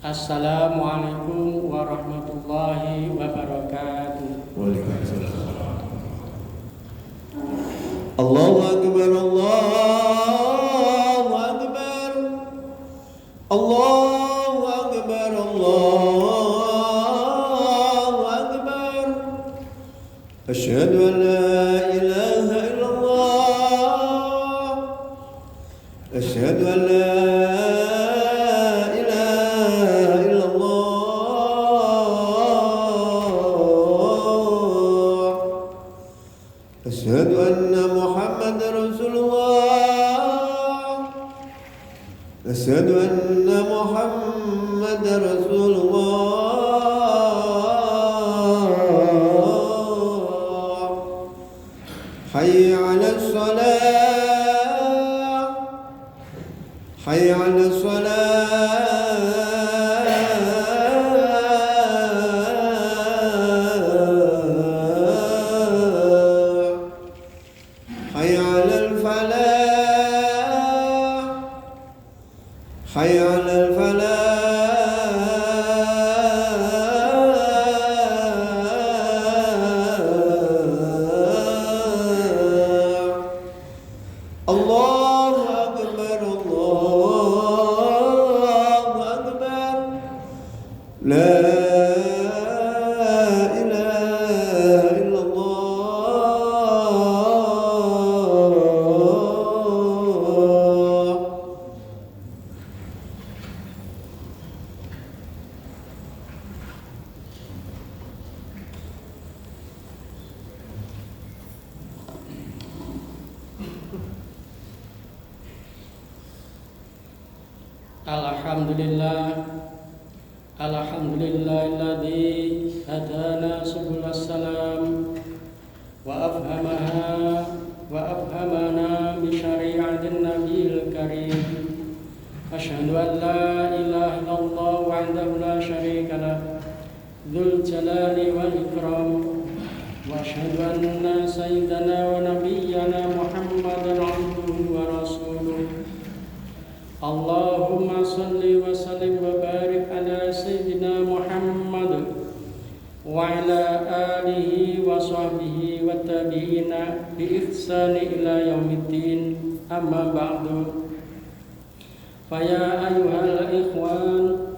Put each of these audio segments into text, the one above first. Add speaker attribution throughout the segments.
Speaker 1: Assalamualaikum warahmatullahi wabarakatuh.
Speaker 2: Waalaikumsalam. Allahu akbar, Allahu akbar, Allahu akbar, Allahu akbar. Asyhadu an la ilaha illallah. Asyhadu an la أشهد أن محمد رسول الله. أشهد أن محمد رسول الله. حي على الصلاة، حي على الصلاة. حي على الفلاح. الله أكبر، الله أكبر. لا إله إلا الله.
Speaker 1: Alhamdulillahilladzi hadana subulas salam wa afhamana bi syari'atin nabiyil karim. Asyhadu an la ilaha illallah wahdahu la syarika lah, dzul jalali wal ikram. Wa asyhadu anna sayyidana wa nabiyyana Muhammadan abduhu wa rasuluh. Allahumma salli wa sallim wa barik ala sayyidina Muhammad wa ala alihi wa sahbihi wa tabi'ina bi ihsani ila yaumiddin. Amma ba'du. Faya ayyuhal ikhwan,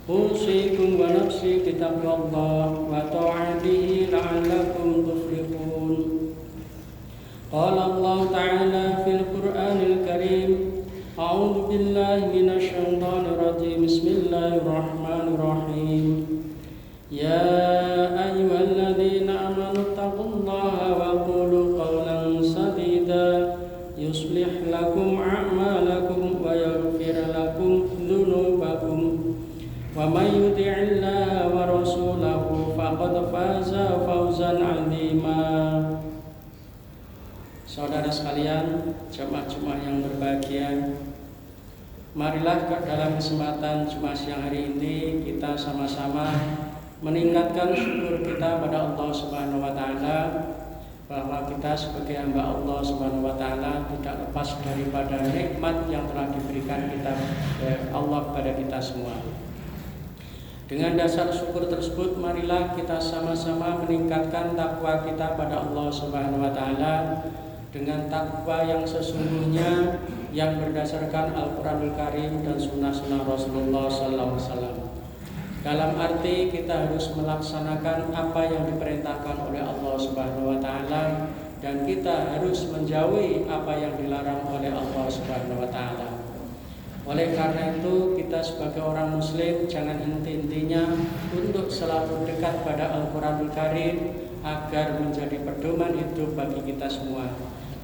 Speaker 1: usikum wa nafsi bitaqwallah wa ta'atihi la'allakum tuflihun. Qala Allah Ta'ala fil Qur'anil Karim, a'udzu billahi minasy syaithanir rajim. Bismillahirrahmanirrahim. Ya ayyuhalladzina amanu taqullaha wa qulu qawlan sadida yuslih lakum a'malakum wa yaghfir lakum dzunubakum wa may yuti'illaha wa rasulahu faqad faza fawzan 'azima. Saudara sekalian, jemaah Jumat yang berbahagia, marilah dalam kesempatan Jumat siang hari ini kita sama-sama meningkatkan syukur kita pada Allah Subhanahu wa taala, bahwa kita sebagai hamba Allah Subhanahu wa taala tidak lepas daripada nikmat yang telah diberikan kita Allah kepada kita semua. Dengan dasar syukur tersebut, marilah kita sama-sama meningkatkan takwa kita pada Allah Subhanahu wa taala dengan takwa yang sesungguhnya yang berdasarkan Al-Quranul Karim dan sunnah-sunnah Rasulullah SAW. Dalam arti kita harus melaksanakan apa yang diperintahkan oleh Allah Subhanahu wa taala dan kita harus menjauhi apa yang dilarang oleh Allah Subhanahu wa taala. Oleh karena itu, kita sebagai orang muslim jangan henti-hentinya untuk selalu dekat pada Al-Quranul Karim agar menjadi pedoman hidup bagi kita semua.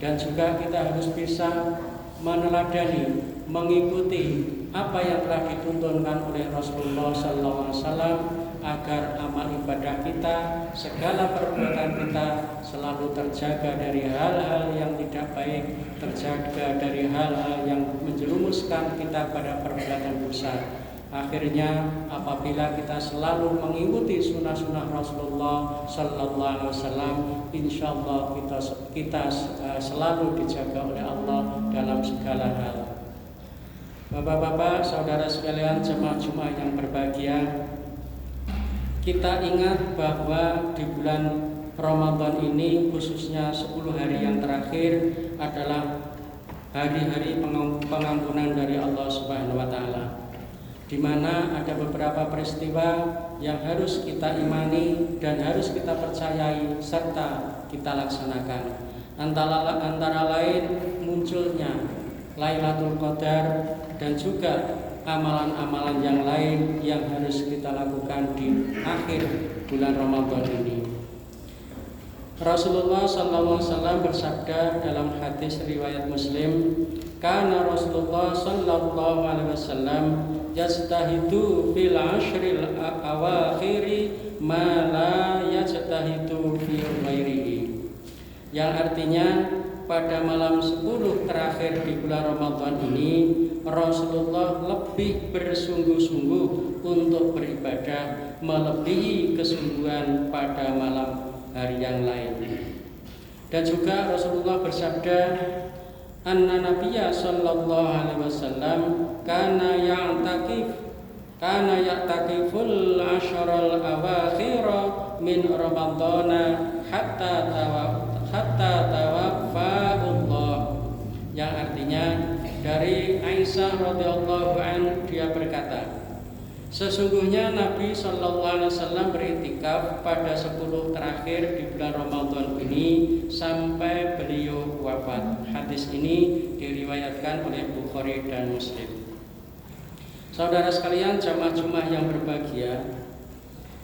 Speaker 1: Dan juga kita harus bisa meneladani, mengikuti apa yang telah dituntunkan oleh Rasulullah SAW agar amal ibadah kita, segala perbuatan kita selalu terjaga dari hal-hal yang tidak baik, terjaga dari hal-hal yang menjerumuskan kita pada perbuatan dosa. Akhirnya apabila kita selalu mengikuti sunnah-sunnah Rasulullah Sallallahu Alaihi Wasallam, insya Allah kita selalu dijaga oleh Allah dalam segala Bapak-bapak, saudara sekalian, jemaah Jumat yang berbahagia, kita ingat bahwa di bulan Ramadan ini, khususnya 10 hari yang terakhir adalah hari-hari pengampunan dari Allah Subhanahu wa Ta'ala, di mana ada beberapa peristiwa yang harus kita imani dan harus kita percayai serta kita laksanakan. Antara lain munculnya Lailatul Qadar dan juga amalan-amalan yang lain yang harus kita lakukan di akhir bulan Ramadan ini. Rasulullah SAW bersabda dalam hadis riwayat Muslim, "Kana Rasulullah SAW yajtahidu fil ashril awakhiri ma la yajtahidu fi ghairihi." Yang artinya pada malam 10 terakhir di bulan Ramadan ini Rasulullah lebih bersungguh-sungguh untuk beribadah melebihi kesungguhan pada malam hari yang lain. Dan juga Rasulullah bersabda, "Anna Nabiyya sallallahu alaihi wasallam kana ya'takiful asharal awakhir min Ramadana hatta tawaffahullah." Yang artinya dari Aisyah radhiyallahu anha, dia berkata, sesungguhnya Nabi sallallahu alaihi wasallam beriktikaf pada 10 terakhir di bulan Ramadan ini sampai beliau wafat. Hadis ini diriwayatkan oleh Bukhari dan Muslim. Saudara sekalian, jamaah Jumat yang berbahagia,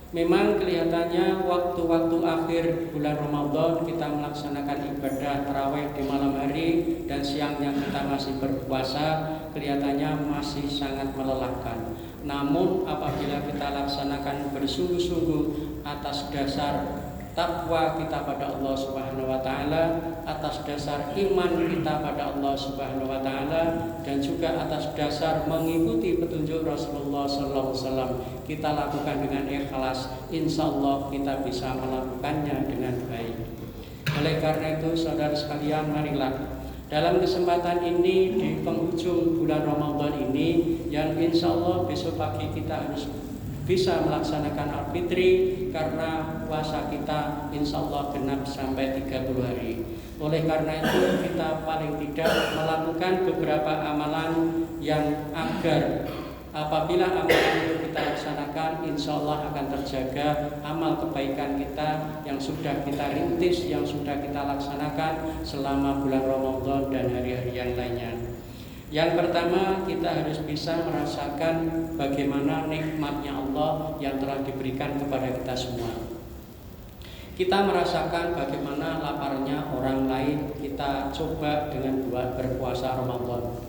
Speaker 1: memang kelihatannya waktu-waktu akhir bulan Ramadan kita melaksanakan ibadah tarawih di malam hari dan siangnya kita masih berpuasa, kelihatannya masih sangat melelahkan. Namun apabila kita laksanakan bersungguh-sungguh atas dasar takwa kita pada Allah Subhanahu wa Ta'ala, atas dasar iman kita pada Allah Subhanahu wa Ta'ala, dan juga atas dasar mengikuti petunjuk Rasulullah Sallallahu Alaihi Wasallam, kita lakukan dengan ikhlas, insya Allah kita bisa melakukannya dengan baik. Oleh karena itu, saudara sekalian, marilah dalam kesempatan ini di penghujung bulan Ramadan ini, yang insya Allah besok pagi kita harus bisa melaksanakan Al-Fitri, karena puasa kita insya Allah genap sampai 30 hari. Oleh karena itu kita paling tidak melakukan beberapa amalan yang agar apabila amalan itu kita laksanakan, insya Allah akan terjaga amal kebaikan kita yang sudah kita rintis, yang sudah kita laksanakan selama bulan Ramadan dan hari-hari yang lainnya. Yang pertama, kita harus bisa merasakan bagaimana nikmatnya Allah yang telah diberikan kepada kita semua. Kita merasakan bagaimana laparnya orang lain, kita coba dengan berpuasa Ramadan.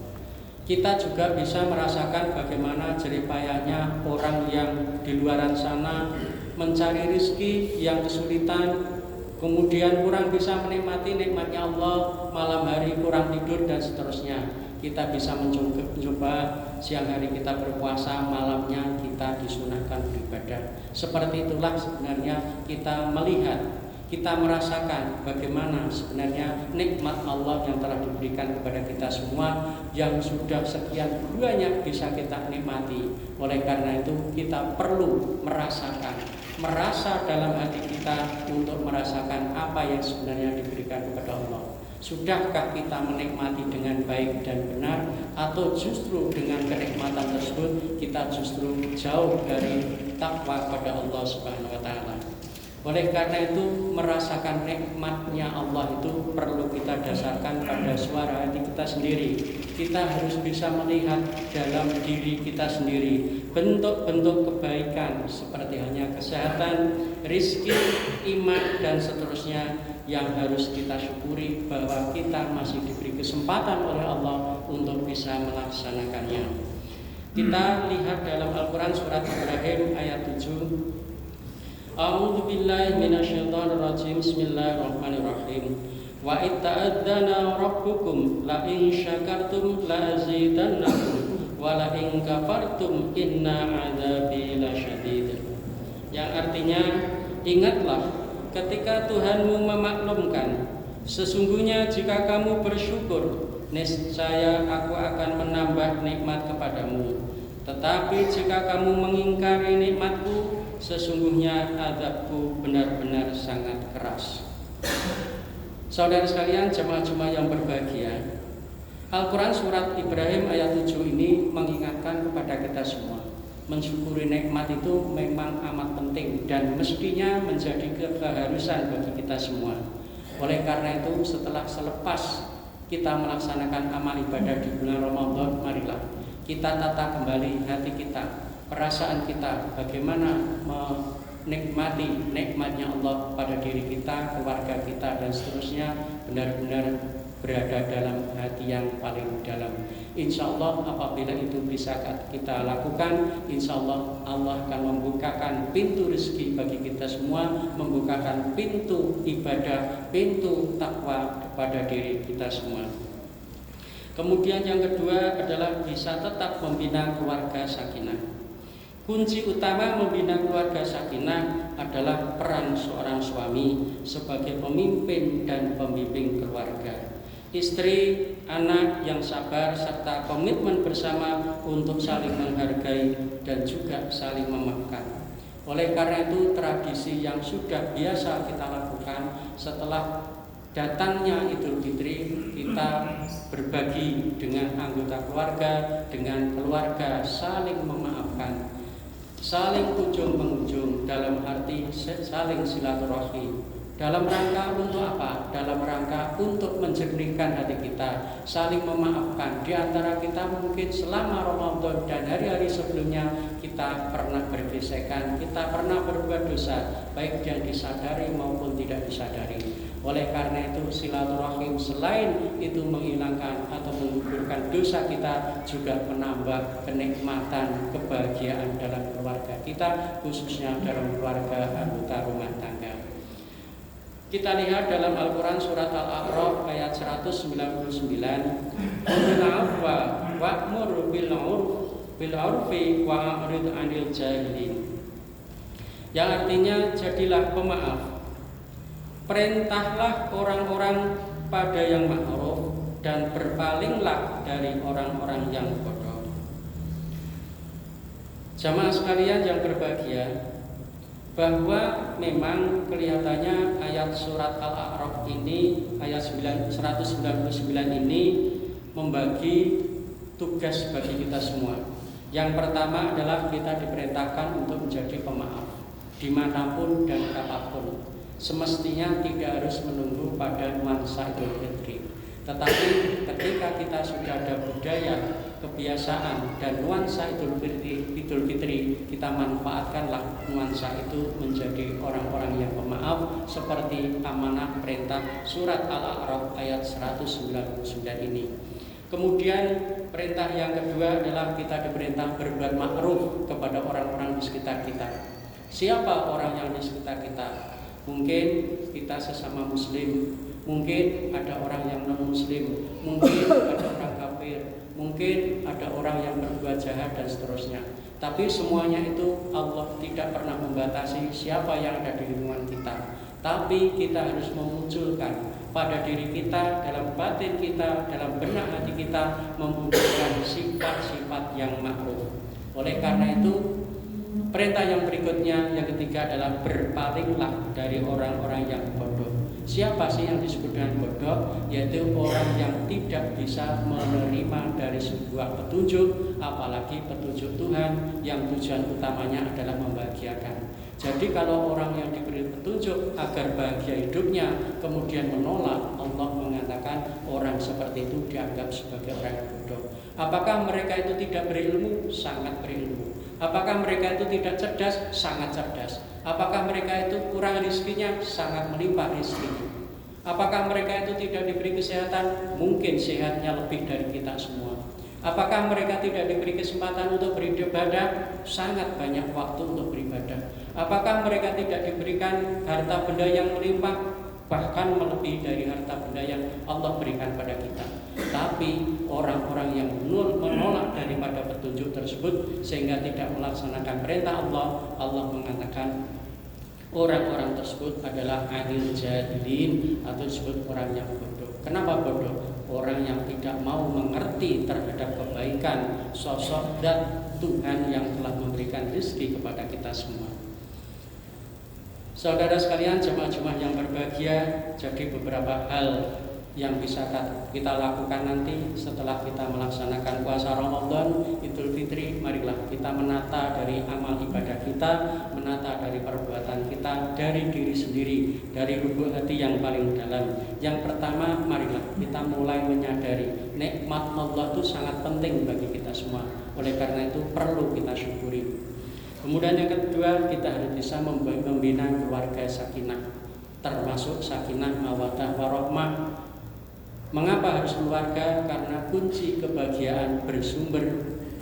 Speaker 1: Kita juga bisa merasakan bagaimana jeripayahnya orang yang di luar sana mencari rezeki yang kesulitan, kemudian kurang bisa menikmati nikmatnya Allah, malam hari kurang tidur dan seterusnya. Kita bisa mencoba siang hari kita berpuasa, malamnya kita disunahkan beribadah. Seperti itulah sebenarnya kita melihat, kita merasakan bagaimana sebenarnya nikmat Allah yang telah diberikan kepada kita semua, yang sudah sekian banyak bisa kita nikmati. Oleh karena itu kita perlu merasa dalam hati kita untuk merasakan apa yang sebenarnya diberikan kepada Allah. Sudahkah kita menikmati dengan baik dan benar, atau justru dengan kenikmatan tersebut kita justru jauh dari takwa kepada Allah Subhanahu wa Ta'ala. Oleh karena itu, merasakan nikmatnya Allah itu perlu kita dasarkan pada suara hati kita sendiri. Kita harus bisa melihat dalam diri kita sendiri bentuk-bentuk kebaikan seperti hanya kesehatan, rizki, iman, dan seterusnya yang harus kita syukuri bahwa kita masih diberi kesempatan oleh Allah untuk bisa melaksanakannya. Kita lihat dalam Al-Quran surat Ibrahim ayat 7. A'udzu billahi minasyaitonir rajim. Bismillahirrahmanirrahim. Wa itta'adzana rabbukum la in syakartum la azidannakum wa la in kafartum inna 'adzabi lasyadid. Yang artinya, ingatlah ketika Tuhanmu memaklumkan, sesungguhnya jika kamu bersyukur, niscaya aku akan menambah nikmat kepadamu. Tetapi jika kamu mengingkari nikmatku, sesungguhnya azabku benar-benar sangat keras. Saudara sekalian, jemaah-jemaah yang berbahagia, Al-Quran surat Ibrahim ayat 7 ini mengingatkan kepada kita semua, mensyukuri nikmat itu memang amat penting dan mestinya menjadi keharusan bagi kita semua. Oleh karena itu, selepas kita melaksanakan amal ibadah di bulan Ramadan, marilah kita tata kembali hati kita, perasaan kita, bagaimana menikmati nikmatnya Allah pada diri kita, keluarga kita, dan seterusnya, benar-benar berada dalam hati yang paling dalam. Insya Allah apabila itu bisa kita lakukan, insya Allah Allah akan membukakan pintu rezeki bagi kita semua, membukakan pintu ibadah, pintu takwa kepada diri kita semua. Kemudian yang kedua adalah bisa tetap membina keluarga sakinah. Kunci utama membina keluarga sakinah adalah peran seorang suami sebagai pemimpin dan pembimbing keluarga. Istri, anak yang sabar serta komitmen bersama untuk saling menghargai dan juga saling memaafkan. Oleh karena itu, tradisi yang sudah biasa kita lakukan setelah datangnya Idul Fitri, kita berbagi dengan anggota keluarga, dengan keluarga saling memaafkan, saling ujung mengunjung, dalam arti saling silaturahmi. Dalam rangka untuk apa? Dalam rangka untuk menjernihkan hati kita, saling memaafkan. Di antara kita mungkin selama Ramadan dan hari-hari sebelumnya kita pernah bergesekan, kita pernah berbuat dosa, baik yang disadari maupun tidak disadari. Oleh karena itu, silaturahim selain itu menghilangkan atau menggugurkan dosa kita, juga menambah kenikmatan, kebahagiaan dalam keluarga kita, khususnya dalam keluarga anggota rumah tangga. Kita lihat dalam Al-Quran surat Al-A'raf ayat 199, Qul afwa wa'mur bil 'urfi wa'rid 'anil jahilin. Yang artinya, jadilah pemaaf, perintahlah orang-orang pada yang ma'ruf dan berpalinglah dari orang-orang yang bodoh. Jamaah sekalian yang berbahagia, bahwa memang kelihatannya ayat surat Al-A'raf ini, ayat 199 ini membagi tugas bagi kita semua. Yang pertama adalah kita diperintahkan untuk menjadi pemaaf dimanapun dan kapanpun. Semestinya tidak harus menunggu pada nuansa Idul Fitri, tetapi ketika kita sudah ada budaya, kebiasaan dan nuansa Idul Fitri, kita manfaatkanlah nuansa itu menjadi orang-orang yang pemaaf, seperti amanah perintah surat Al-A'raf ayat 199 ini. Kemudian perintah yang kedua adalah kita diperintah berbuat ma'ruf kepada orang-orang di sekitar kita. Siapa orang yang di sekitar kita? Mungkin kita sesama muslim, mungkin ada orang yang non-muslim, mungkin ada orang kafir, mungkin ada orang yang berbuat jahat dan seterusnya. Tapi semuanya itu Allah tidak pernah membatasi siapa yang ada di lingkungan kita. Tapi kita harus memunculkan pada diri kita, dalam batin kita, dalam benak hati kita, memunculkan sifat-sifat yang ma'ruf. Oleh karena itu, perintah yang berikutnya, yang ketiga adalah berpalinglah dari orang-orang yang bodoh. Siapa sih yang disebut dengan bodoh? Yaitu orang yang tidak bisa menerima dari sebuah petunjuk, apalagi petunjuk Tuhan yang tujuan utamanya adalah membahagiakan. Jadi kalau orang yang diberi petunjuk agar bahagia hidupnya kemudian menolak, Allah mengatakan orang seperti itu dianggap sebagai orang bodoh. Apakah mereka itu tidak berilmu? Sangat berilmu. Apakah mereka itu tidak cerdas? Sangat cerdas. Apakah mereka itu kurang rezekinya? Sangat melimpah rezekinya. Apakah mereka itu tidak diberi kesehatan? Mungkin sehatnya lebih dari kita semua. Apakah mereka tidak diberi kesempatan untuk beribadah? Sangat banyak waktu untuk beribadah. Apakah mereka tidak diberikan harta benda yang melimpah? Bahkan melebihi dari harta benda yang Allah berikan pada kita. Tapi orang-orang yang menolak daripada petunjuk tersebut sehingga tidak melaksanakan perintah Allah, Allah mengatakan orang-orang tersebut adalah anil jahilin, atau disebut orang yang bodoh. Kenapa bodoh? orang yang tidak mau mengerti terhadap kebaikan sosok dan Tuhan yang telah memberikan rezeki kepada kita semua. Saudara sekalian, jemaah-jemaah yang berbahagia, jadi beberapa hal yang bisa kita lakukan nanti setelah kita melaksanakan puasa Ramadan, Idul Fitri. Marilah kita menata dari amal ibadah kita, menata dari perbuatan kita, dari diri sendiri, dari lubuk hati yang paling dalam. Yang pertama, marilah kita mulai menyadari nikmat Allah itu sangat penting bagi kita semua. Oleh karena itu perlu kita syukuri. Kemudian yang kedua, kita harus bisa membina keluarga sakinah, termasuk sakinah, mawaddah, warahmah. Mengapa harus keluarga? Karena kunci kebahagiaan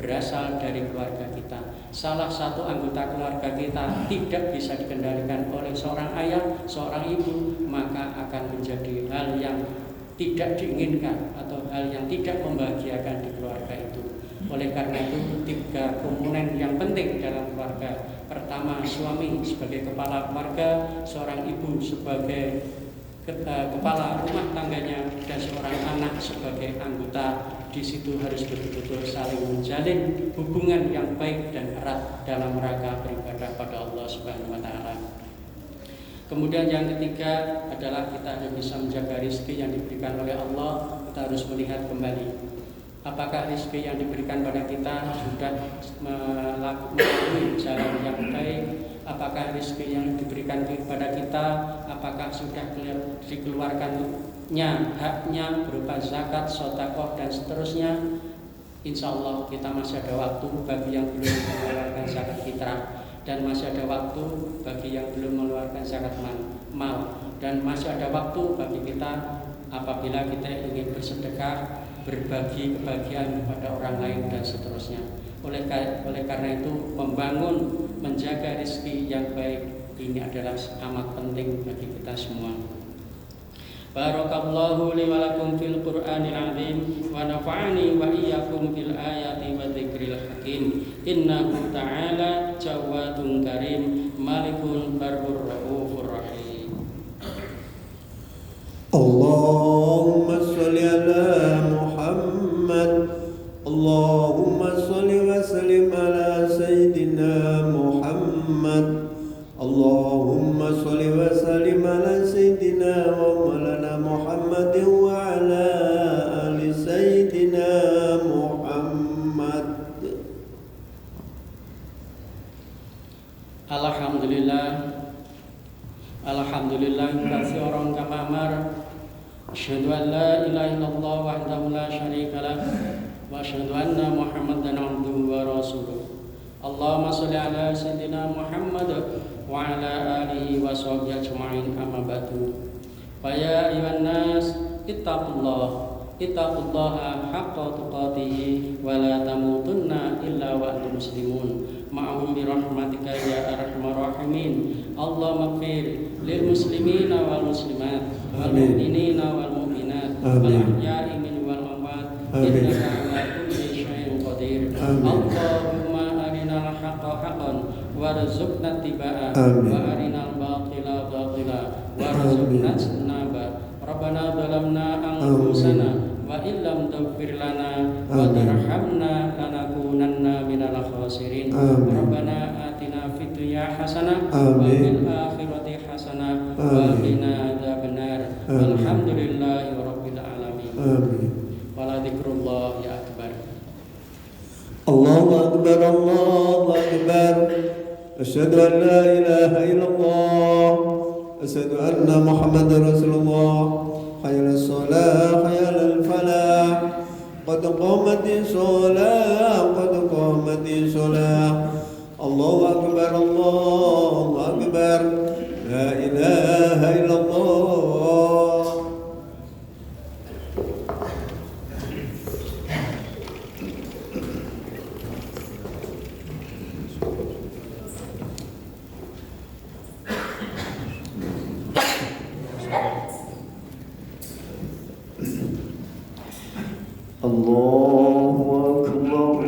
Speaker 1: berasal dari keluarga kita. Salah satu anggota keluarga kita tidak bisa dikendalikan oleh seorang ayah, seorang ibu, maka akan menjadi hal yang tidak diinginkan atau hal yang tidak membahagiakan di keluarga itu. Oleh karena itu 3 komponen yang penting dalam keluarga. Pertama, suami sebagai kepala keluarga, seorang ibu sebagai kepala rumah tangganya, dan seorang anak sebagai anggota. Di situ harus betul-betul saling menjalin hubungan yang baik dan erat dalam rangka beribadah pada Allah Subhanahu wa taala. Kemudian yang ketiga adalah kita harus bisa menjaga rezeki yang diberikan oleh Allah. Kita harus melihat kembali apakah rezeki yang diberikan pada kita sudah melalui jalan yang baik. Apakah rezeki yang diberikan kepada kita, apakah sudah dikeluarkannya haknya berupa zakat, sedekah dan seterusnya. Insya Allah kita masih ada waktu bagi yang belum mengeluarkan zakat fitrah, dan masih ada waktu bagi yang belum mengeluarkan zakat mal, dan masih ada waktu bagi kita apabila kita ingin bersedekah, berbagi kebahagiaan kepada orang lain dan seterusnya. Oleh karena itu membangun, menjaga rezeki yang baik ini adalah amat penting bagi kita semua. Barakallahu li wa lakum fil Qur'anil azim wa nafa'ani wa iyyakum fil ayati wa dzikril hakim. Innahu ta'ala jawadun karim, malikun barur raufur rahim.
Speaker 2: Allahumma sholli ala Muhammad. Allahumma sholli wa sallim ala Sayyidina Muhammad. Allahumma sholli wa sallim ala Sayyidina wa maulana Muhammadin wa ala ali Sayyidina Muhammad.
Speaker 1: Alhamdulillah katsiran kama amar. Asyhadu an la ilaha illallah wahdahu la syarika lah wa asyhadu anna Muhammadan abduhu wa rasuluh. Allahumma sholli ala sayyidina Muhammad wa ala alihi wa sahbihi ajma'in, amma ba'du. Fa ya ayyuhan nas ittaqullaha haqqa tuqatih wa la tamutunna illa wa antum muslimun. Ma'hum bi rahmatika ya arhamar rahimin. Allahumma ighfir lil muslimina wal muslimat wal mu'minina wal mu'minat wal ahya'i minhum wal amwat innaka ala kulli syai'in qadir. Allahumma arinal haqqa haqqan warzuqna ittiba'a wa arinal batila batila warzuqna ijtinaba. Rabbana zalamna anfusana wa illam taghfir lana wa tarhamna lanakunanna minal khasirin. Rabbana atina fid dunya hasanah wa fil akhirati hasanah wa qina adzabannar. Walhamdulillahi rabbil alamin. Wala dzikrullah ya akbar.
Speaker 2: Allahu akbar, Allahu akbar. Asyhadu an la ilaha illallah, asyhadu anna Muhammadar Rasulullah. Hayya as-salah, hayya al-falah. Qad qamatis salah, qad qamatis salah. Allahu akbar, Allahu akbar. La ilaha illallah. Allahu akbar.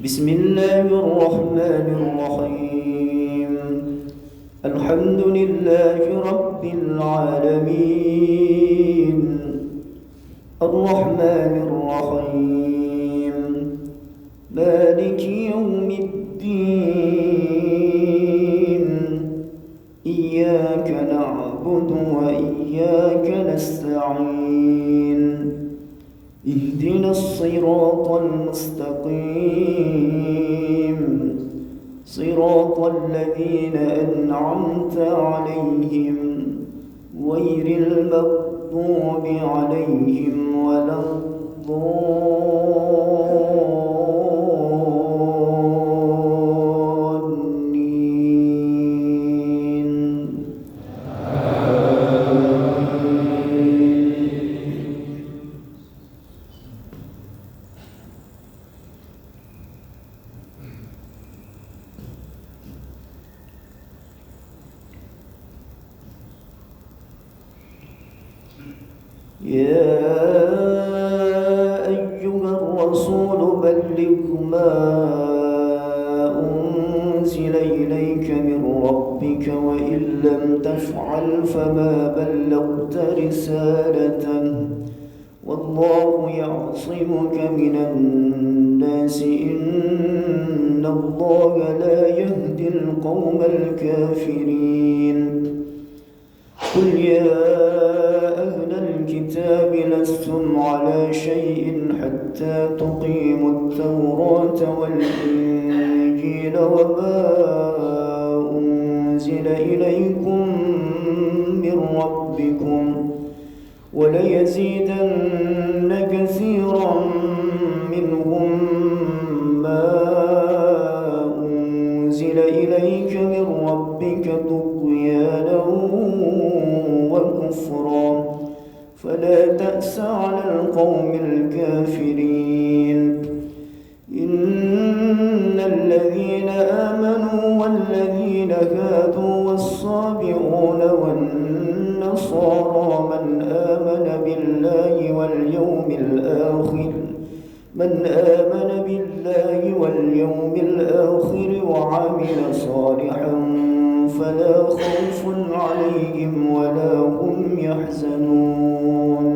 Speaker 3: بسم الله الرحمن الرحيم الحمد لله رب العالمين الرحمن الرحيم مالك يوم الدين إياك نعبد وإياك نستعين اهدنا الصراط المستقيم صراط الذين أنعمت عليهم غير المغضوب عليهم ولا الضالين. يا أيها الرسول بلغ ما أنزل إليك من ربك وإن لم تفعل فما بلغت رسالته والله يعصمك من الناس إن الله لا يهدي القوم الكافرين. قل يا أهل الكتاب لستم على شيء حتى تقيموا التوراة والإنجيل وما أنزل إليكم من ربكم وليزيدن كثيرا منهم ما أنزل إليك من ربك طغيانا وكفرا فلا تأس على القوم الكافرين. إن الذين آمنوا والذين هادوا والصابئون والنصارى من آمن بالله واليوم الآخر وعمل صالحا فلا خوف عليهم ولا هم يحزنون.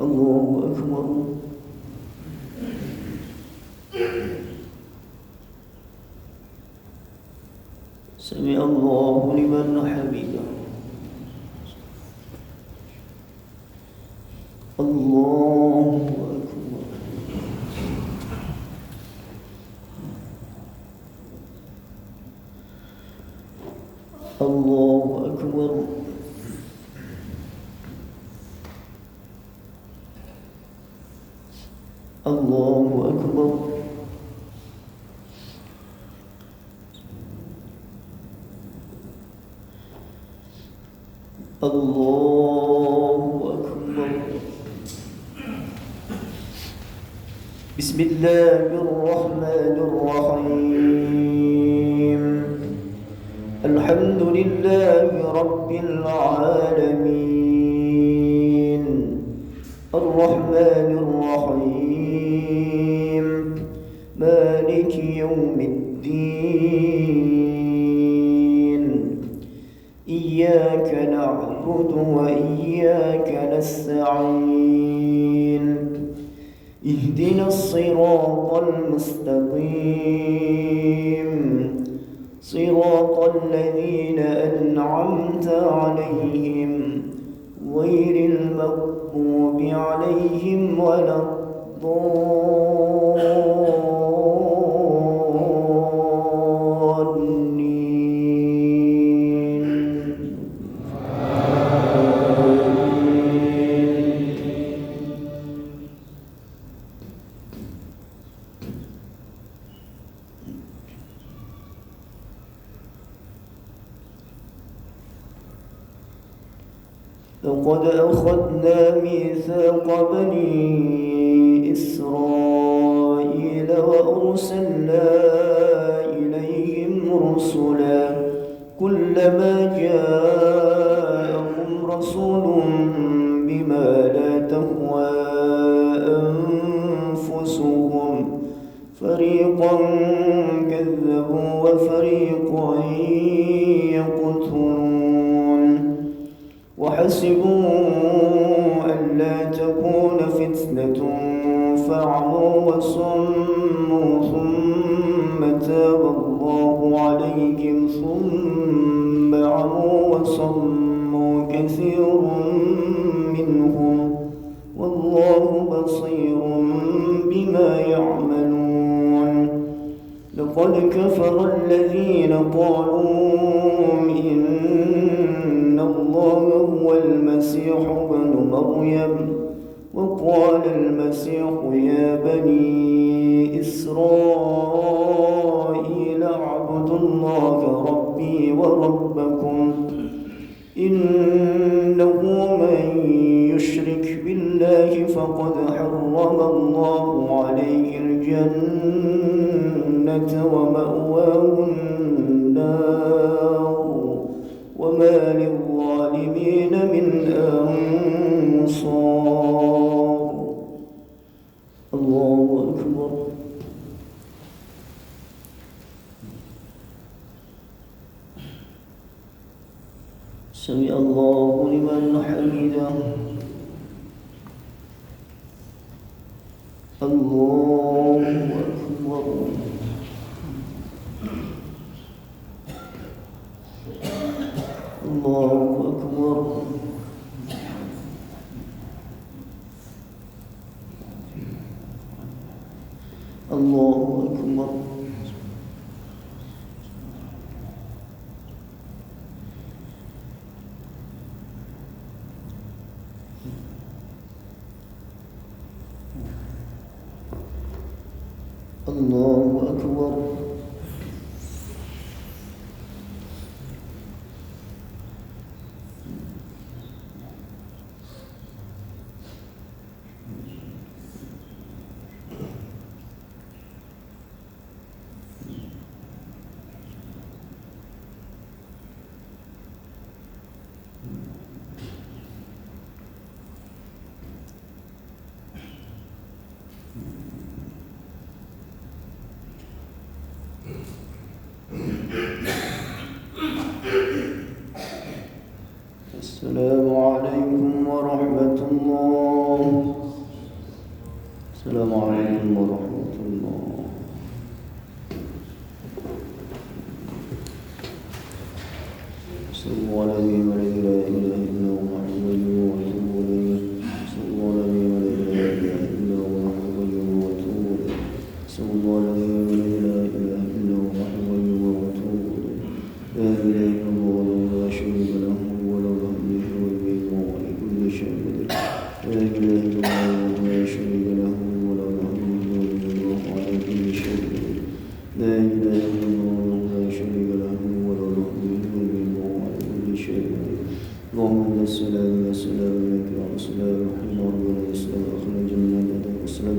Speaker 3: الله أكبر. سمع الله لمن حمده. الله أكبر. الله أكبر. الله أكبر. الله أكبر. بسم الله الرحمن الرحيم الحمد لله رب العالمين الرحمن الرحيم مالك يوم الدين إياك نعبد وإياك نستعين اهدنا الصراط المستقيم صراط الذين أنعمت عليهم غير المغضوب عليهم ولا الضالين. لقد أخذنا ميثاق بني إسرائيل وأرسلنا إليهم رسلا كلما جاءهم رسول بما لا تهوى أنفسهم فريقا كذبوا وفريقا يقتلون وحسبوا ألا تكون فتنة فعموا وصموا ثم تاب الله عليهم ثم عموا وصموا كثير منهم والله بصير بما يعملون لقد كفر الذين قالوا إن الله هو المسيح ابن مريم وقال المسيح يا بني إسرائيل اعبدوا الله ربي وربكم إنه من يشرك بالله فقد حرم الله عليه الجنة ومأواه النار وما للظالمين من أنصار الله أكبر سمع الله لمن حمده الله أكبر الله أكبر الله أكبر الله أكبر السلام عليكم ورحمة الله السلام عليكم ورحمة الله صلى الله عليه وسلم لا إله إلا هو محمد وأتوب إليه صلى الله عليه وسلم لا إله إلا هو محمد وأتوب إليه صلى الله عليه وسلم لا إله إلا هو محمد وأتوب إليه لا إله إلا الله لا شريك له لا إله إلا الله لا شريك له وله الحمد وله على كل شيء قدير لا إله إلا الله لا شريك له وله الحمد وله على كل شيء قدير اللهم السلام والسلام عليك يا رسول الله محمد ربنا الإسلام أخرج من الجنة والسلام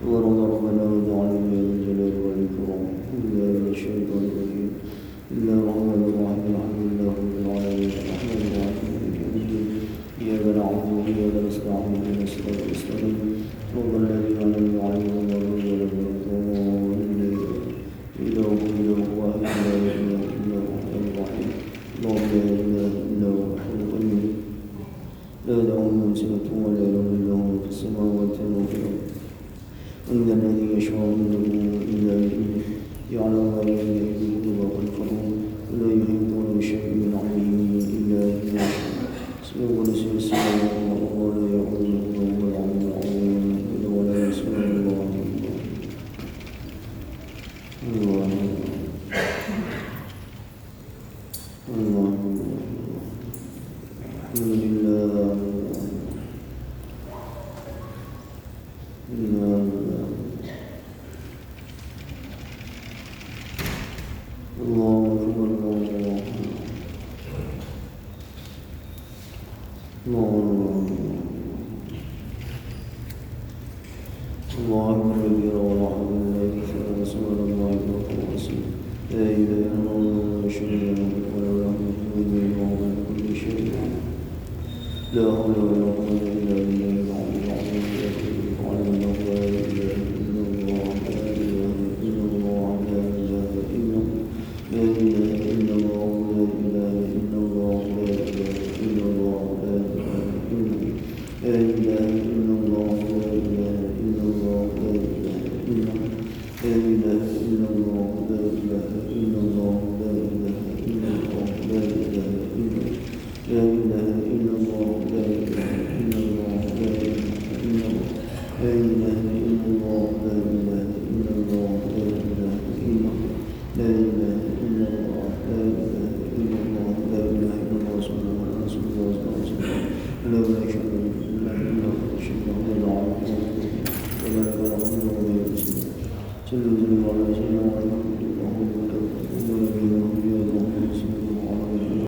Speaker 3: ورضى ربنا وجعلنا من الجلال والإكرام إلا من الشيطان الرجيم إلا الرحمن الرحيم الحمد لله رب العالمين الرحمن الرحيم إياك نعبد وإياك نستعين اهدنا الصراط المستقيم صراط الذين أنعمت عليهم غير المغضوب عليهم إله إله واحد لا إله إلا هو الرحمن الرحيم الله لا إله إلا هو الحي القيوم لا تأخذه سنة ولا نوم له في السماوات وفي الأرض إن الذي يشفع عنده إلا بإذنه يعلم ما بين أيديهم وما خلفهم ولا يحيطون بشيء من علمه إلا بما شاء ونسي السماء والأرض لا يعلم وهو العلي العظيم ولا يسمع الله الله الله الحمد لله الله أكبر الله كبير والحمد لله كثيرا وسبحان الله بكرة وأصيلا لا إله إلا الله لا شريك له وله الحمد وهو على كل شيء لا حول ولا